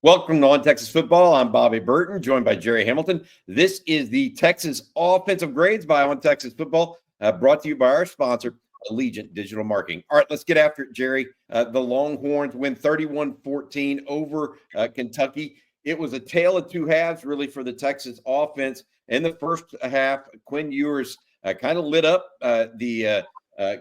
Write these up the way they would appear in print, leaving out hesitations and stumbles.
Welcome to On Texas Football. I'm Bobby Burton, joined by Gerry Hamilton. This is the Texas Offensive Grades by On Texas Football, brought to you by our sponsor, Allegiant Digital Marketing. All right, let's get after it, Gerry. The Longhorns win 31-14 over Kentucky. It was a tale of two halves, really, for the Texas offense. In the first half, Quinn Ewers kind of lit up the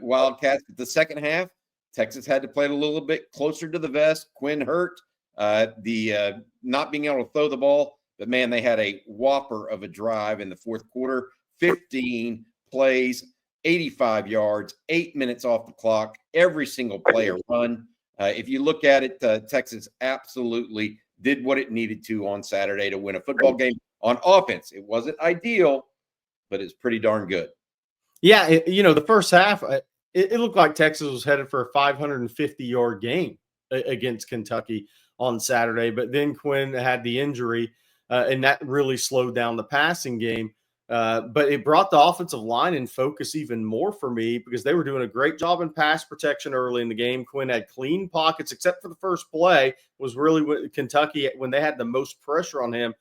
Wildcats. The second half, Texas had to play it a little bit closer to the vest. Quinn hurt. The not being able to throw the ball, but man, they had a whopper of a drive in the fourth quarter, 15 plays, 85 yards, 8 minutes off the clock, every single play a run. If you look at it, Texas absolutely did what it needed to on Saturday to win a football game on offense. It wasn't ideal, but it's pretty darn good. Yeah, the first half, it looked like Texas was headed for a 550-yard game against Kentucky on Saturday, but then Quinn had the injury, and that really slowed down the passing game. But it brought the offensive line in focus even more for me because they were doing a great job in pass protection early in the game. Quinn had clean pockets, except for the first play was really Kentucky when they had the most pressure on him.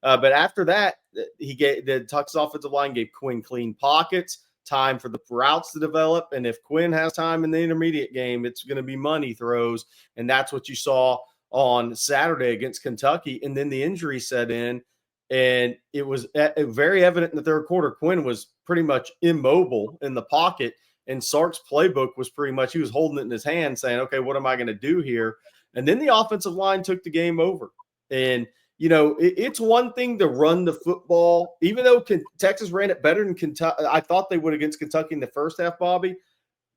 But after that, the Texas offensive line gave Quinn clean pockets, time for the routes to develop. And if Quinn has time in the intermediate game, it's going to be money throws. And that's what you saw on Saturday against Kentucky. And then the injury set in, and it was very evident in the third quarter. Quinn was pretty much immobile in the pocket, and Sark's playbook was pretty much, he was holding it in his hand saying, okay, what am I going to do here? And then the offensive line took the game over. And, it's one thing to run the football, even though Texas ran it better than Kentucky. I thought they would against Kentucky in the first half, Bobby,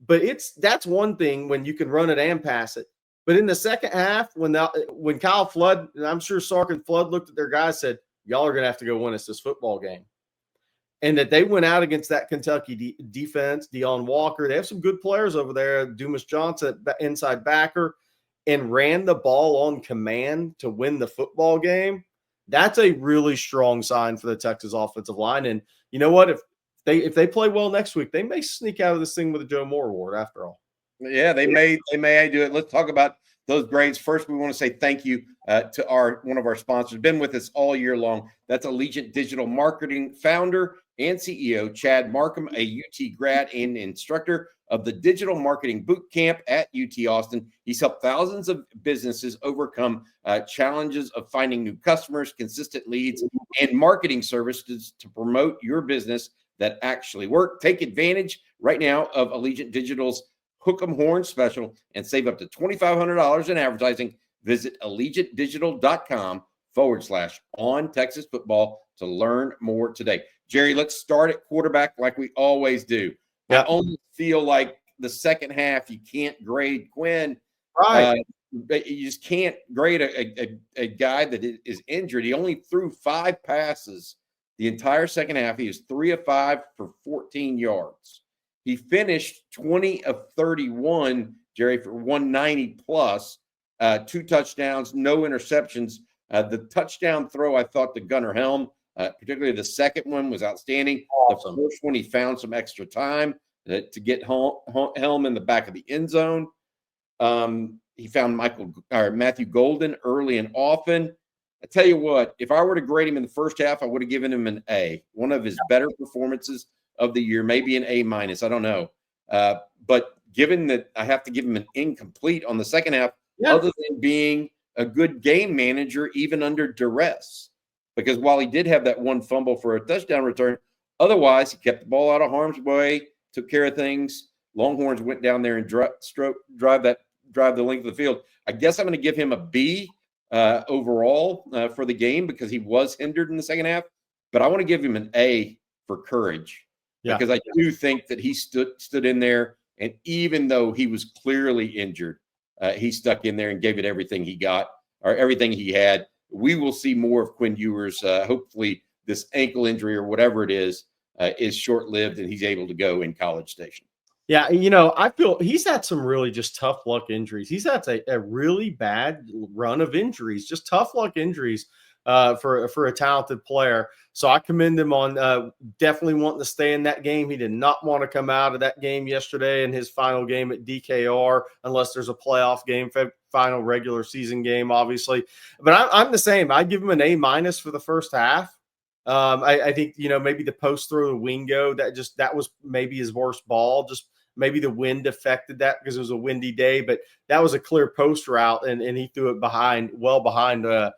but that's one thing when you can run it and pass it. But in the second half, when Kyle Flood, and I'm sure Sark and Flood looked at their guys and said, y'all are going to have to go win us this football game. And that they went out against that Kentucky defense, Deion Walker. They have some good players over there. Dumas Johnson, inside backer, and ran the ball on command to win the football game. That's a really strong sign for the Texas offensive line. And you know what? If they play well next week, they may sneak out of this thing with a Joe Moore Award after all. Yeah, they may do it. Let's talk about those grades. First, we want to say thank you to one of our sponsors, been with us all year long. That's Allegiant Digital Marketing founder and CEO, Chad Markham, a UT grad and instructor of the Digital Marketing Boot Camp at UT Austin. He's helped thousands of businesses overcome challenges of finding new customers, consistent leads, and marketing services to promote your business that actually work. Take advantage right now of Allegiant Digital's Hook 'em Horn special and save up to $2,500 in advertising. Visit allegiantdigital.com/on Texas football to learn more today. Gerry, let's start at quarterback like we always do. Yeah. I only feel like the second half you can't grade Quinn. Right. You just can't grade a guy that is injured. He only threw 5 passes the entire second half. He was 3 of 5 for 14 yards. He finished 20 of 31, Gerry, for 190 plus, 2 touchdowns, no interceptions. The touchdown throw, I thought, to Gunnar Helm, particularly the second one, was outstanding. Awesome. The first one, he found some extra time to get Helm in the back of the end zone. He found Matthew Golden early and often. I tell you what, if I were to grade him in the first half, I would have given him an A, one of his better performances of the year, maybe an A-. I don't know. But given that I have to give him an incomplete on the second half, other than being a good game manager, even under duress, because while he did have that one fumble for a touchdown return, otherwise he kept the ball out of harm's way, took care of things. Longhorns went down there and drive the length of the field. I guess I'm going to give him a B overall for the game because he was hindered in the second half, but I want to give him an A for courage. Yeah. Because I do think that he stood in there, and even though he was clearly injured, he stuck in there and gave it everything he got or everything he had. We will see more of Quinn Ewers. Hopefully this ankle injury or whatever it is short-lived and he's able to go in College Station. Yeah, I feel he's had some really just tough luck injuries. He's had a really bad run of injuries, just tough luck injuries for a talented player. So I commend him on definitely wanting to stay in that game. He did not want to come out of that game yesterday in his final game at DKR unless there's a playoff game. final regular season game, obviously. But I'm the same. I give him an A- for the first half. I think, maybe the post throw to Wingo, that was maybe his worst ball. Just maybe the wind affected that because it was a windy day, but that was a clear post route, and he threw it behind Wingo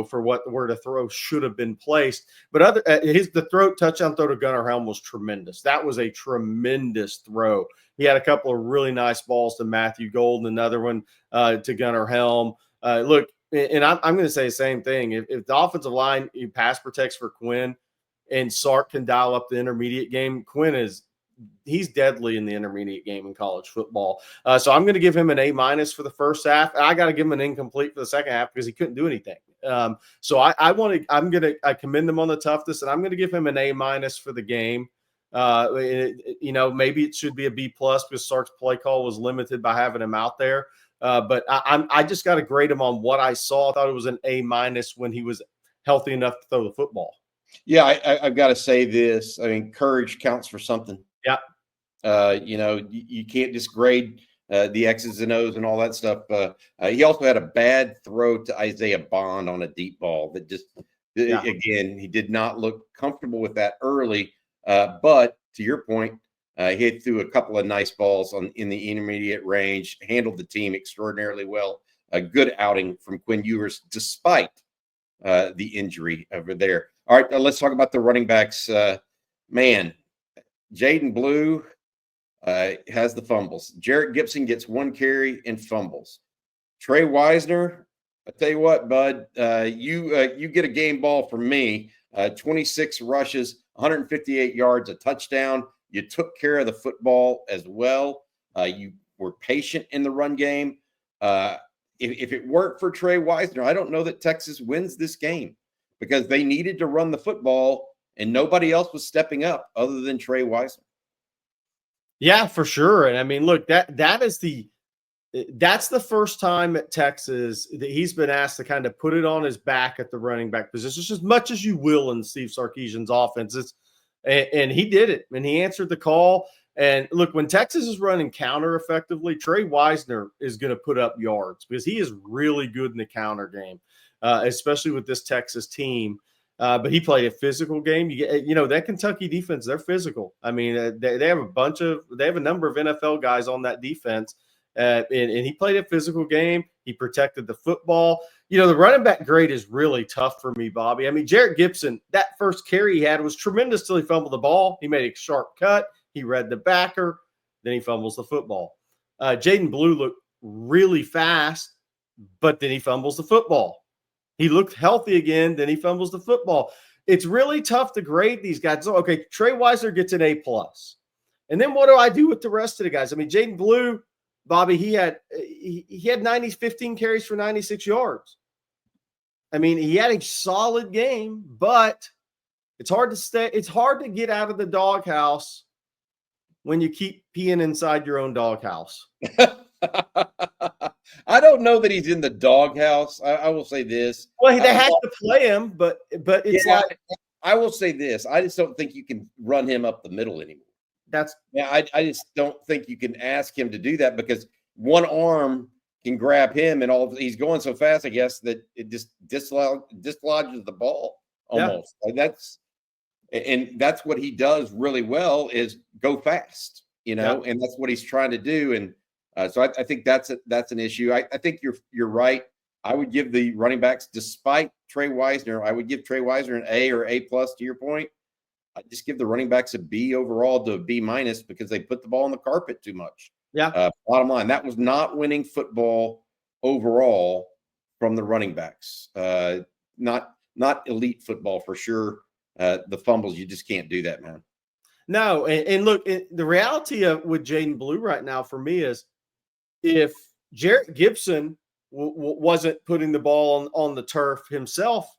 for where the throw should have been placed. But the touchdown throw to Gunnar Helm was tremendous. That was a tremendous throw. He had a couple of really nice balls to Matthew Golden, another one to Gunnar Helm. Look, and I'm going to say the same thing. If the offensive line pass protects for Quinn and Sark can dial up the intermediate game, he's deadly in the intermediate game in college football. So I'm going to give him an A- for the first half. I got to give him an incomplete for the second half because he couldn't do anything. So I commend him on the toughness, and I'm going to give him an A- for the game. Maybe it should be a B+ because Sark's play call was limited by having him out there. But I just got to grade him on what I saw. I thought it was an A- when he was healthy enough to throw the football. Yeah, I've got to say this. I mean, courage counts for something. Yeah. You can't just grade the X's and O's and all that stuff. He also had a bad throw to Isaiah Bond on a deep ball that again, he did not look comfortable with that early. But to your point, he threw a couple of nice balls in the intermediate range, handled the team extraordinarily well. A good outing from Quinn Ewers despite the injury over there. All right, let's talk about the running backs. Jaden Blue has the fumbles. Jarrett Gibson gets 1 carry and fumbles. Trey Wisner, I tell you what, bud, you get a game ball from me. 26 rushes, 158 yards, a touchdown. You took care of the football as well. You were patient in the run game. If it weren't for Trey Wisner, I don't know that Texas wins this game because they needed to run the football and nobody else was stepping up other than Trey Wisner. Yeah, for sure. And I mean, look, that's the first time at Texas that he's been asked to kind of put it on his back at the running back position, just as much as you will in Steve Sarkisian's offenses. And he did it, and he answered the call. And look, when Texas is running counter effectively, Trey Wisner is going to put up yards because he is really good in the counter game, especially with this Texas team. But he played a physical game. That Kentucky defense, they're physical. I mean, they have a number of NFL guys on that defense. And he played a physical game. He protected the football. The running back grade is really tough for me, Bobby. I mean, Jarrett Gibson, that first carry he had was tremendous till he fumbled the ball. He made a sharp cut. He read the backer. Then he fumbles the football. Jaden Blue looked really fast, but then he fumbles the football. He looked healthy again. Then he fumbles the football. It's really tough to grade these guys. So, okay, Trey Wisner gets an A+. And then what do I do with the rest of the guys? I mean, Jaden Blue, Bobby, he had 15 carries for 96 yards. I mean, he had a solid game, but it's hard to get out of the doghouse when you keep peeing inside your own doghouse. I don't know that he's in the doghouse. I will say this. Well, they had to play him, but it's I will say this. I just don't think you can run him up the middle anymore. I just don't think you can ask him to do that because one arm can grab him and he's going so fast, I guess, that it just dislodges the ball almost. Yeah. That's what he does really well is go fast, and that's what he's trying to do. And so I think that's an issue. I think you're right. I would give the running backs, despite Trey Wisner, I would give Trey Wisner an A or A+ to your point. I just give the running backs a B overall to a B- because they put the ball on the carpet too much. Yeah. Bottom line, that was not winning football overall from the running backs. Not elite football for sure. The fumbles, you just can't do that, man. No, and look, the reality with Jaden Blue right now for me is if Jarrett Gibson wasn't putting the ball on the turf himself,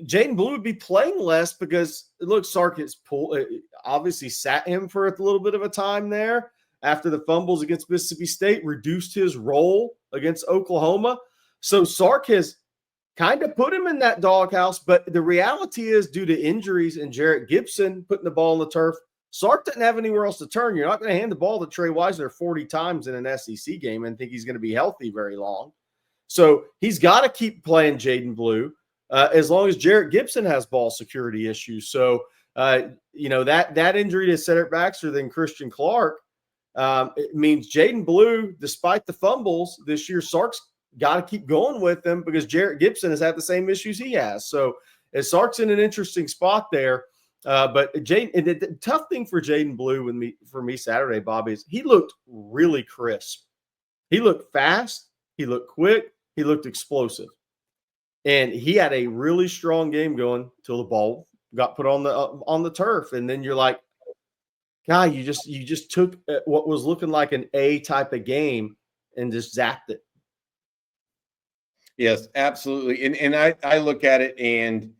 Jaden Blue would be playing less because look, Sark has obviously sat him for a little bit of a time there after the fumbles against Mississippi State, reduced his role against Oklahoma. So Sark has kind of put him in that doghouse, but the reality is due to injuries and Jarrett Gibson putting the ball on the turf, Sark doesn't have anywhere else to turn. You're not going to hand the ball to Trey Wisner 40 times in an SEC game and think he's going to be healthy very long. So he's got to keep playing Jaden Blue as long as Jarrett Gibson has ball security issues. So, that injury to Cedric Baxter, then Christian Clark, it means Jaden Blue, despite the fumbles this year, Sark's got to keep going with them because Jarrett Gibson has had the same issues he has. So as Sark's in an interesting spot there. But Jaden, the tough thing for Jaden Blue for me Saturday, Bobby, is he looked really crisp. He looked fast. He looked quick. He looked explosive. And he had a really strong game going till the ball got put on the turf. And then you're like, guy, you just took what was looking like an A type of game and just zapped it. Yes, absolutely. And I look at it and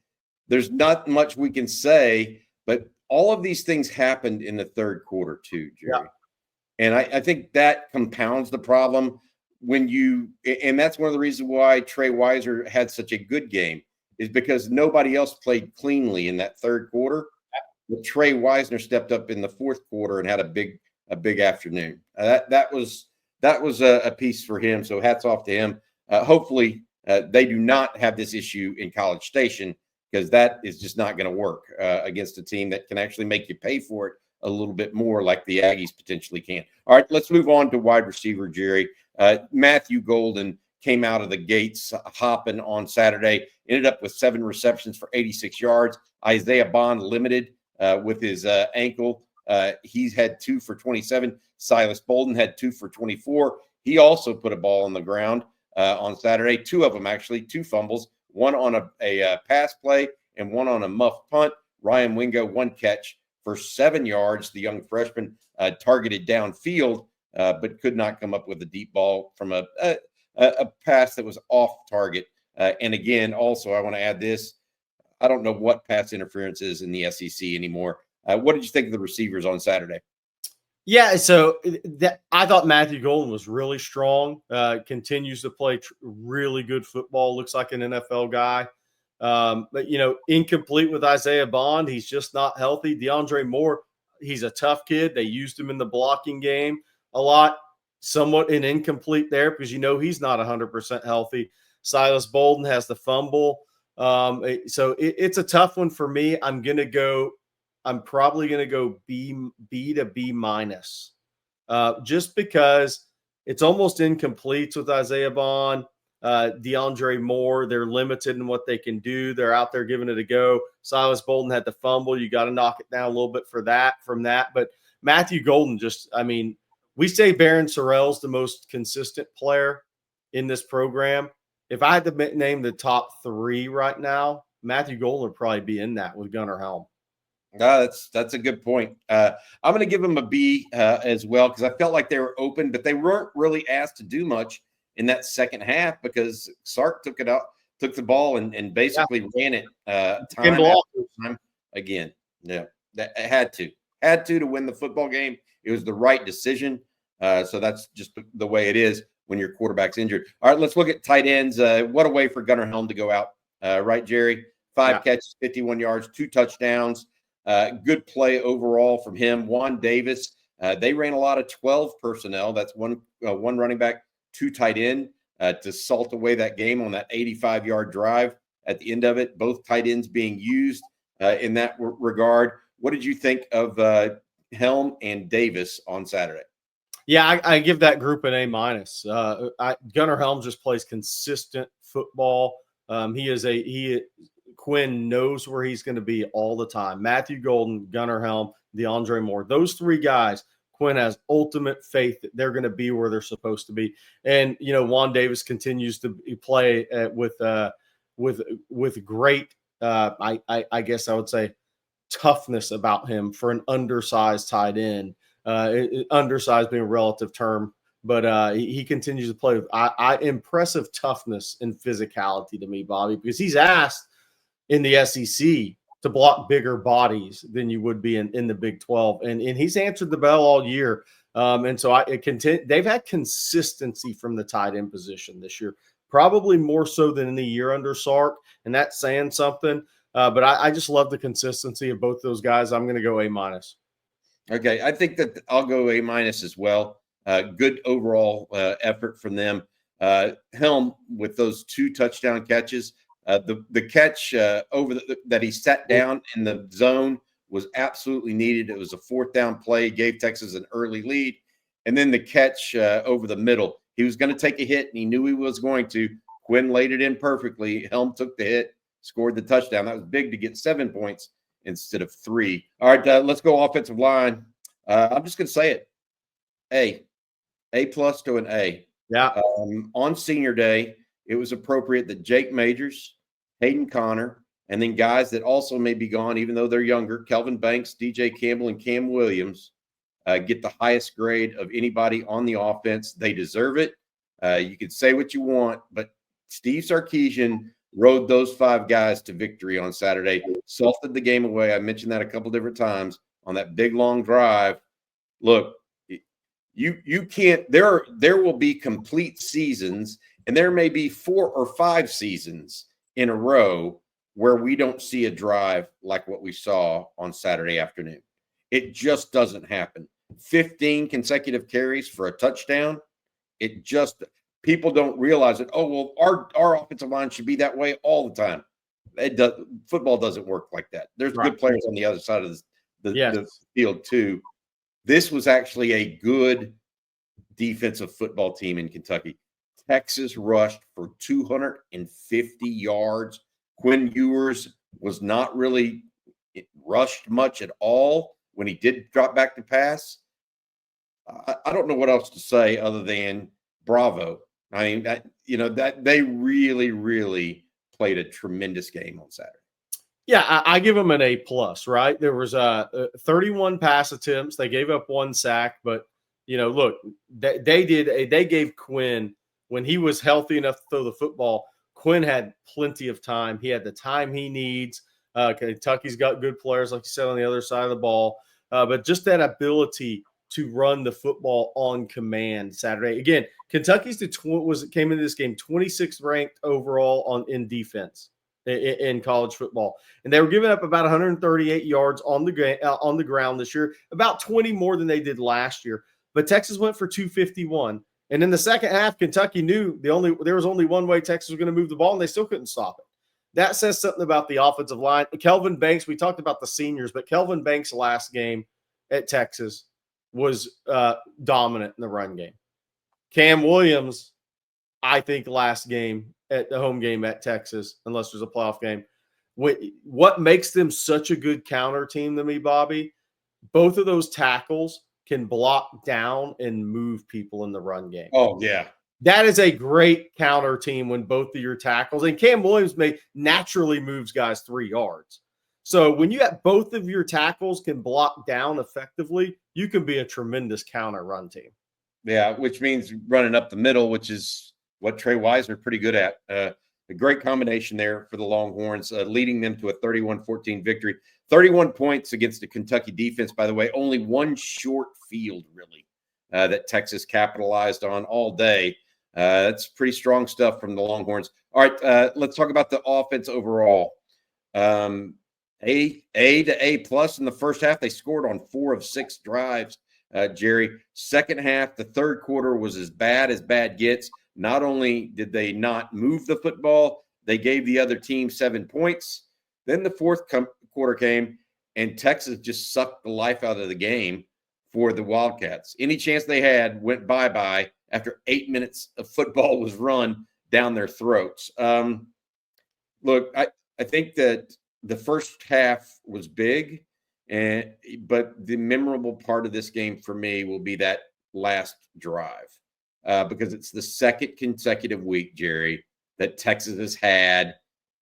there's not much we can say, but all of these things happened in the third quarter too, Jerry. Yeah. And I think that compounds the problem and that's one of the reasons why Trey Wisner had such a good game is because nobody else played cleanly in that third quarter. But Trey Wisner stepped up in the fourth quarter and had a big afternoon. That was a piece for him. So hats off to him. Hopefully they do not have this issue in College Station because that is just not going to work against a team that can actually make you pay for it a little bit more like the Aggies potentially can. All right, let's move on to wide receiver, Jerry. Matthew Golden came out of the gates hopping on Saturday, ended up with 7 receptions for 86 yards. Isaiah Bond limited with his ankle. He's had 2 for 27. Silas Bolden had 2 for 24. He also put a ball on the ground on Saturday. 2 of them, actually, 2 fumbles, one on a pass play and one on a muff punt. Ryan Wingo, 1 catch for 7 yards. The young freshman targeted downfield, but could not come up with a deep ball from a pass that was off target. And again, also, I want to add this. I don't know what pass interference is in the SEC anymore. What did you think of the receivers on Saturday? Yeah, so I thought Matthew Golden was really strong. Continues to play really good football. Looks like an NFL guy. But, incomplete with Isaiah Bond. He's just not healthy. DeAndre Moore, he's a tough kid. They used him in the blocking game a lot. Somewhat incomplete there because he's not 100% healthy. Silas Bolden has the fumble. So it's a tough one for me. I'm probably going to go B to B minus, just because it's almost incomplete with Isaiah Bond, DeAndre Moore. They're limited in what they can do. They're out there giving it a go. Silas Bolden had the fumble. You got to knock it down a little bit from that. But Matthew Golden we say Barron Sorrell's the most consistent player in this program. If I had to name the top 3 right now, Matthew Golden would probably be in that with Gunnar Helm. That's a good point. I'm going to give them a B as well because I felt like they were open, but they weren't really asked to do much in that second half because Sark took the ball and basically ran it time after time again. Yeah, that had to win the football game. It was the right decision. So that's just the way it is when your quarterback's injured. All right, let's look at tight ends. What a way for Gunnar Helm to go out, right, Jerry? 5 catches, 51 yards, 2 touchdowns. Good play overall from him. Juan Davis, they ran a lot of 12 personnel. That's one running back, 2 tight end to salt away that game on that 85-yard drive at the end of it. Both tight ends being used in that regard. What did you think of Helm and Davis on Saturday? Yeah, I give that group an A minus. Gunnar Helm just plays consistent football. Quinn knows where he's going to be all the time. Matthew Golden, Gunnar Helm, DeAndre Moore. Those 3 guys, Quinn has ultimate faith that they're going to be where they're supposed to be. And, Juan Davis continues to play with great, I guess I would say, toughness about him for an undersized tight end. Undersized being a relative term, but he continues to play with impressive toughness and physicality to me, Bobby, because he's asked in the SEC to block bigger bodies than you would be in the Big 12. And he's answered the bell all year. And so they've had consistency from the tight end position this year, probably more so than in the year under Sark. And that's saying something. But I just love the consistency of both those guys. I'm going to go A minus. Okay, I think that I'll go A minus as well. Good overall effort from them. Helm with those 2 touchdown catches. The catch that he sat down in the zone was absolutely needed. It was a 4th down play, gave Texas an early lead, and then the catch over the middle. He was going to take a hit, and he knew he was going to. Quinn laid it in perfectly. Helm took the hit, scored the touchdown. That was big to get 7 points instead of 3. All right, let's go offensive line. I'm just going to say it. A plus to an A. Yeah. On senior day, it was appropriate that Jake Majors, Hayden Connor, and then guys that also may be gone, even though they're younger, Kelvin Banks, DJ Campbell, and Cam Williams, get the highest grade of anybody on the offense. They deserve it. You can say what you want, but Steve Sarkisian rode those 5 guys to victory on Saturday, salted the game away. I mentioned that a couple different times on that big long drive. Look, you can't. There will be complete seasons, and there may be 4 or 5 seasons in a row where we don't see a drive like what we saw on Saturday afternoon. It just doesn't happen. 15 consecutive carries for a touchdown. It just, people don't realize it. Oh, well, our offensive line should be that way all the time. Football doesn't work like that. There's Right. good players on the other side of the Yes. field too. This was actually a good defensive football team in Kentucky. Texas rushed for 250 yards. Quinn Ewers was not really rushed much at all when he did drop back to pass. I don't know what else to say other than bravo. I mean, that they really, really played a tremendous game on Saturday. Yeah, I give them an A plus. Right, there was 31 pass attempts. They gave up 1 sack, but look, they gave Quinn, when he was healthy enough to throw the football, Quinn had plenty of time. He had the time he needs. Kentucky's got good players, like you said, on the other side of the ball, but just that ability to run the football on command Saturday. Again, Kentucky's came into this game 26th ranked overall in defense in college football, and they were giving up about 138 yards on the ground this year, about 20 more than they did last year. But Texas went for 251, and in the second half, Kentucky knew there was only one way Texas was going to move the ball, and they still couldn't stop it. That says something about the offensive line. Kelvin Banks, we talked about the seniors, but Kelvin Banks' last game at Texas was dominant in the run game. Cam Williams, I think, last game at the home game at Texas, unless there's a playoff game. What makes them such a good counter team to me, Bobby? Both of those tackles can block down and move people in the run game. Oh, yeah. That is a great counter team when both of your tackles, and Cam Williams naturally moves guys 3 yards. So when you have both of your tackles can block down effectively, you can be a tremendous counter run team. Yeah, which means running up the middle, which is what Trey Wisener pretty good at. A great combination there for the Longhorns, leading them to a 31-14 victory. 31 points against the Kentucky defense, by the way. Only 1 short field, really, that Texas capitalized on all day. That's pretty strong stuff from the Longhorns. All right, let's talk about the offense overall. A to A plus in the first half. They scored on 4 of 6 drives, Jerry. Second half, the third quarter was as bad gets. Not only did they not move the football, they gave the other team 7 points. Then the fourth quarter came, and Texas just sucked the life out of the game for the Wildcats. Any chance they had went bye-bye after 8 minutes of football was run down their throats. Look, I think that the first half was big, but the memorable part of this game for me will be that last drive. Because it's the second consecutive week, Jerry, that Texas has had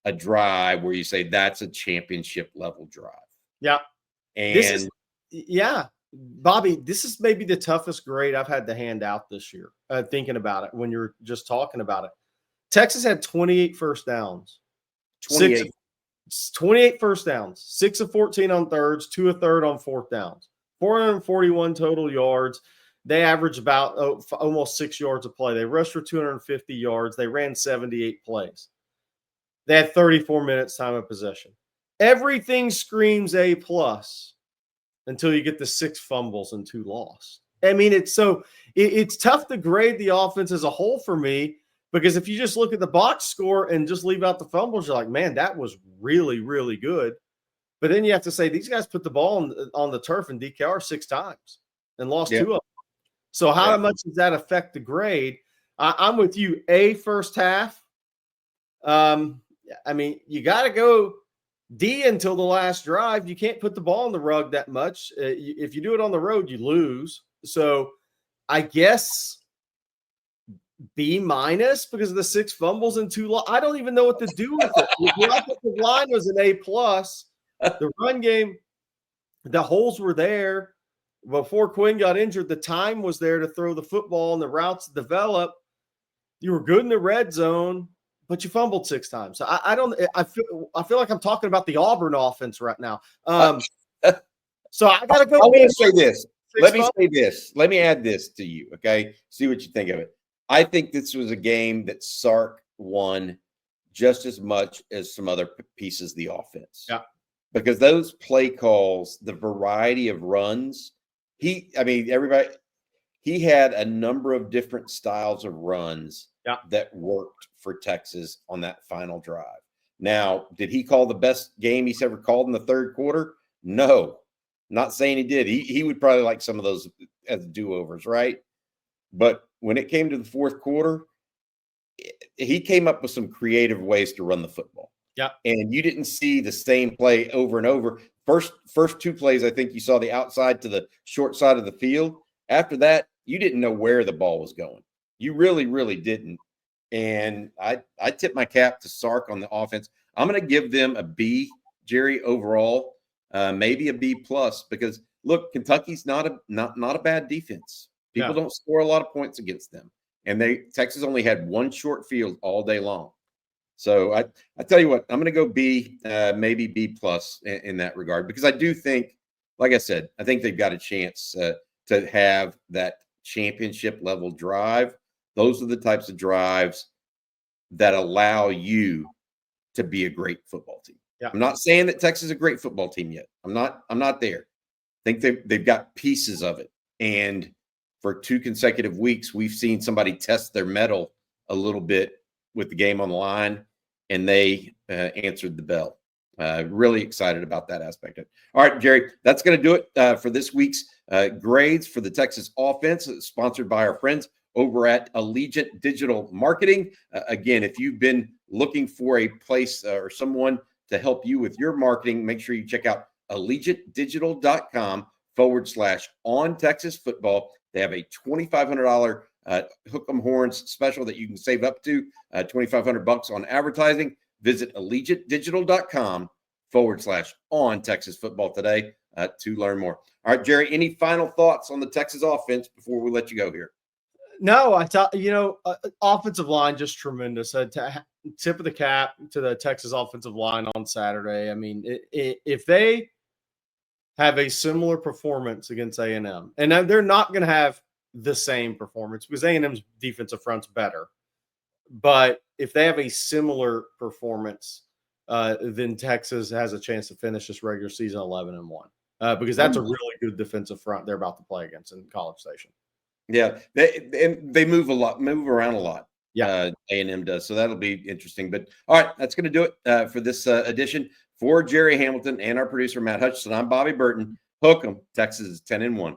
a drive where you say that's a championship level drive. Yeah. And Bobby, this is maybe the toughest grade I've had to hand out this year, thinking about it when you're just talking about it. Texas had 28 first downs. 28 first downs, 6 of 14 on thirds, 2 of third on fourth downs, 441 total yards. They averaged about almost 6 yards a play. They rushed for 250 yards. They ran 78 plays. They had 34 minutes time of possession. Everything screams A plus, until you get the 6 fumbles and 2 lost. I mean, it's tough to grade the offense as a whole for me, because if you just look at the box score and just leave out the fumbles, you're like, man, that was really, really good. But then you have to say these guys put the ball on the turf in DKR 6 times and lost 2 of them. So how much does that affect the grade? I'm with you. A, first half. I mean, you got to go D until the last drive. You can't put the ball on the rug that much. If you do it on the road, you lose. So I guess B minus because of the 6 fumbles and 2 I don't even know what to do with it. The offensive line was an A plus. The run game, the holes were there. Before Quinn got injured, the time was there to throw the football and the routes develop. You were good in the red zone, but you fumbled 6 times. So I feel like I'm talking about the Auburn offense right now. So I got to go. I want to say this. Let me say this. Let me add this to you, okay? See what you think of it. I think this was a game that Sark won just as much as some other pieces of the offense. Yeah. Because those play calls, the variety of runs, he had a number of different styles of runs that worked for Texas on that final drive. Now, did he call the best game he's ever called in the third quarter? No. Not saying he did. He would probably like some of those as do-overs, right? But when it came to the fourth quarter, he came up with some creative ways to run the football. Yeah. And you didn't see the same play over and over. First 2 plays, I think you saw the outside to the short side of the field. After that, you didn't know where the ball was going. You really, really didn't. And I tip my cap to Sark on the offense. I'm going to give them a B, Jerry, overall. Maybe a B plus, because look, Kentucky's not a bad defense. People don't score a lot of points against them, and Texas only had 1 short field all day long. So I tell you what, I'm going to go B, maybe B plus in that regard, because I do think, like I said, I think they've got a chance to have that championship level drive. Those are the types of drives that allow you to be a great football team. Yeah. I'm not saying that Texas is a great football team yet. I'm not there. I think they've got pieces of it. And for 2 consecutive weeks, we've seen somebody test their mettle a little bit with the game on the line, and they answered the bell. Really excited about that aspect of it. All right, Jerry, that's going to do it for this week's grades for the Texas offense, sponsored by our friends over at Allegiant Digital Marketing. Again, if you've been looking for a place or someone to help you with your marketing, make sure you check out allegiantdigital.com/ontexasfootball. They have a $2,500 hook 'em horns special that you can save up to $2,500 on advertising. Visit allegiantdigital.com/ontexasfootball today to learn more. All right, Jerry, any final thoughts on the Texas offense before we let you go here? No, offensive line just tremendous. Tip of the cap to the Texas offensive line on Saturday. I mean, if they have a similar performance against A&M, and they're not going to have the same performance because A&M's defensive front's better, but if they have a similar performance, then Texas has a chance to finish this regular season 11-1 because that's a really good defensive front they're about to play against in College Station. Yeah, they move around a lot. Yeah, A&M does. So that'll be interesting. But all right, that's going to do it for this edition. For Gerry Hamilton and our producer, Matt Hutchinson, I'm Bobby Burton. Hook 'em. Texas is 10-1.